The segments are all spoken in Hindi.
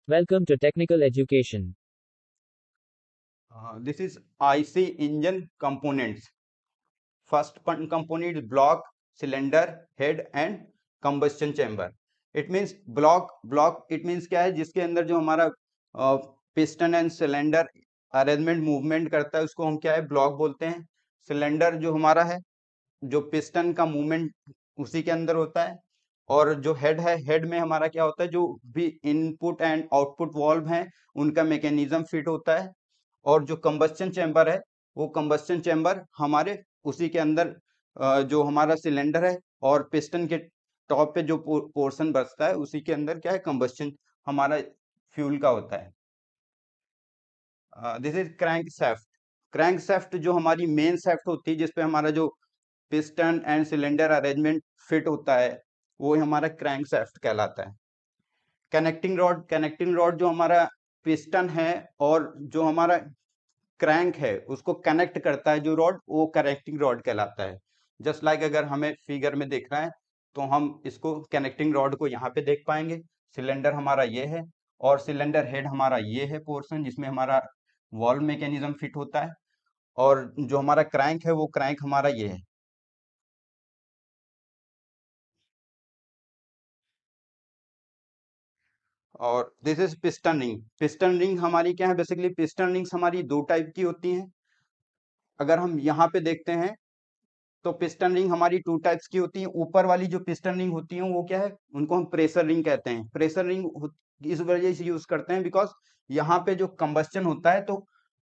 Welcome to Technical Education. This is IC engine components. First component is block, cylinder, head and combustion chamber. It means block it means क्या है, जिसके अंदर जो हमारा piston and cylinder arrangement movement करता है उसको हम क्या है, ब्लॉक बोलते हैं। सिलेंडर जो हमारा है, जो पिस्टन का मूवमेंट उसी के अंदर होता है। और जो हेड है, हेड में हमारा क्या होता है, जो भी इनपुट एंड आउटपुट वाल्व हैं उनका मैकेनिज्म फिट होता है। और जो कंबस्शन चैम्बर है, वो कंबस्शन चैम्बर हमारे उसी के अंदर जो हमारा सिलेंडर है और पिस्टन के टॉप पे जो पोर्शन बचता है उसी के अंदर क्या है, कंबस्शन हमारा फ्यूल का होता है। This is crank shaft. Crank shaft जो हमारी मेन सेफ्ट होती है, जिसपे हमारा जो piston and cylinder arrangement fit होता है, वो हमारा क्रैंक सेफ्ट कहलाता है। कनेक्टिंग रॉड जो हमारा पिस्टन है और जो हमारा क्रैंक है उसको कनेक्ट करता है, जो रॉड, वो कनेक्टिंग रॉड कहलाता है। जस्ट लाइक अगर हमें फिगर में देखना है तो हम इसको कनेक्टिंग रॉड को यहाँ पे देख पाएंगे। सिलेंडर हमारा ये है और सिलेंडर हेड हमारा ये है पोर्शन, जिसमें हमारा वॉल्व मैकेनिज्म फिट होता है। और जो हमारा क्रैंक है, वो क्रैंक हमारा ये है। और this is piston ring. Piston ring हमारी क्या है, बेसिकली पिस्टन रिंग्स हमारी दो टाइप की होती हैं। अगर हम यहाँ पे देखते हैं तो पिस्टन रिंग हमारी टू टाइप्स की होती है। ऊपर वाली जो पिस्टन रिंग होती है वो क्या है, उनको हम प्रेशर रिंग कहते हैं। प्रेशर रिंग इस वजह से यूज करते हैं बिकॉज यहाँ पे जो कंबस्टन होता है तो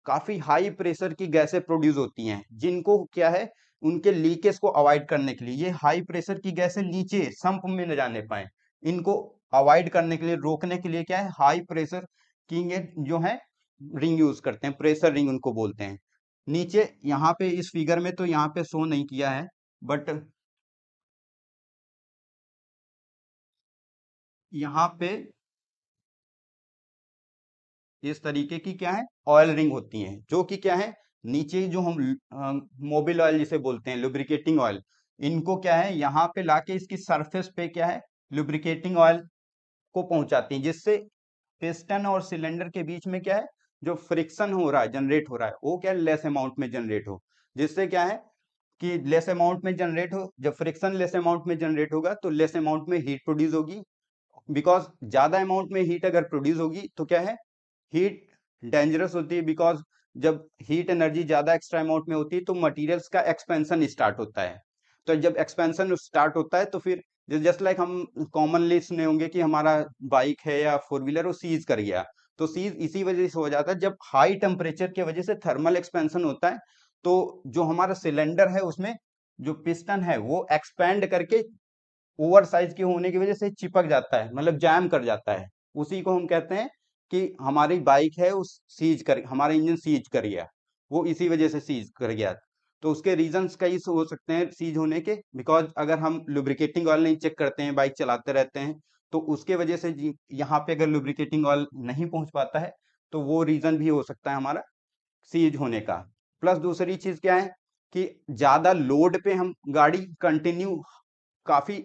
काफी हाई प्रेशर की गैसें प्रोड्यूस होती हैं, जिनको क्या है, उनके लीकेज को अवॉइड करने के लिए, ये हाई प्रेशर की गैसें नीचे संप में न जाने पाए, इनको अवॉइड करने के लिए, रोकने के लिए क्या है, हाई प्रेशर की ये जो है रिंग यूज करते हैं, प्रेशर रिंग उनको बोलते हैं। नीचे यहाँ पे इस फिगर में तो यहाँ पे शो नहीं किया है, बट यहाँ पे इस तरीके की क्या है, ऑयल रिंग होती हैं, जो कि क्या है, नीचे जो हम मोबिल ऑयल जिसे बोलते हैं, लुब्रिकेटिंग ऑयल, इनको क्या है, यहाँ पे लाके इसकी सरफेस पे क्या है, लुब्रिकेटिंग ऑयल को पहुंचाती हैं, जिससे पिस्टन और सिलेंडर के बीच में क्या है, जो फ्रिक्शन हो रहा है, जनरेट हो रहा है, वो क्या है, लेस अमाउंट में जनरेट हो। जिससे क्या है कि लेस अमाउंट में जनरेट हो, जब फ्रिक्शन लेस अमाउंट में जनरेट होगा तो लेस अमाउंट में हीट प्रोड्यूस होगी। बिकॉज ज्यादा अमाउंट में हीट अगर प्रोड्यूस होगी तो क्या है, हीट डेंजरस होती है। बिकॉज जब हीट एनर्जी ज्यादा एक्स्ट्रा अमाउंट में होती है तो मटेरियल्स का एक्सपेंशन स्टार्ट होता है। तो जब एक्सपेंशन स्टार्ट होता है तो फिर जस्ट लाइक हम कॉमनली सुने होंगे कि हमारा बाइक है या फोर व्हीलर वो सीज कर गया, तो सीज इसी वजह से हो जाता है, जब हाई टेम्परेचर की वजह से थर्मल एक्सपेंशन होता है, तो जो हमारा सिलेंडर है उसमें जो पिस्टन है वो एक्सपैंड करके ओवर साइज के होने की वजह से चिपक जाता है, मतलब जैम कर जाता है। उसी को हम कहते हैं कि हमारी बाइक है उस सीज कर, हमारा इंजन सीज कर गया, वो इसी वजह से सीज कर गया। तो उसके रीजंस कई हो सकते हैं सीज होने के। बिकॉज अगर हम लुब्रिकेटिंग ऑयल नहीं चेक करते हैं, बाइक चलाते रहते हैं, तो उसके वजह से यहाँ पे अगर लुब्रिकेटिंग ऑयल नहीं पहुंच पाता है तो वो रीजन भी हो सकता है हमारा सीज होने का। प्लस दूसरी चीज क्या है कि ज्यादा लोड पे हम गाड़ी कंटिन्यू काफी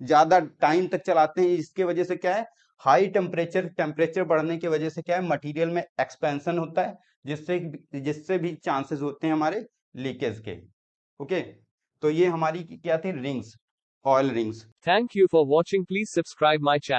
ज्यादा टाइम तक चलाते हैं, इसके वजह से क्या है, हाई टेम्परेचर बढ़ने की वजह से क्या है, मटेरियल में एक्सपेंशन होता है, जिससे जिससे भी चांसेस होते हैं हमारे लीकेज के। ओके, तो ये हमारी क्या थी, rings, oil rings. Thank you for watching. Please subscribe my channel.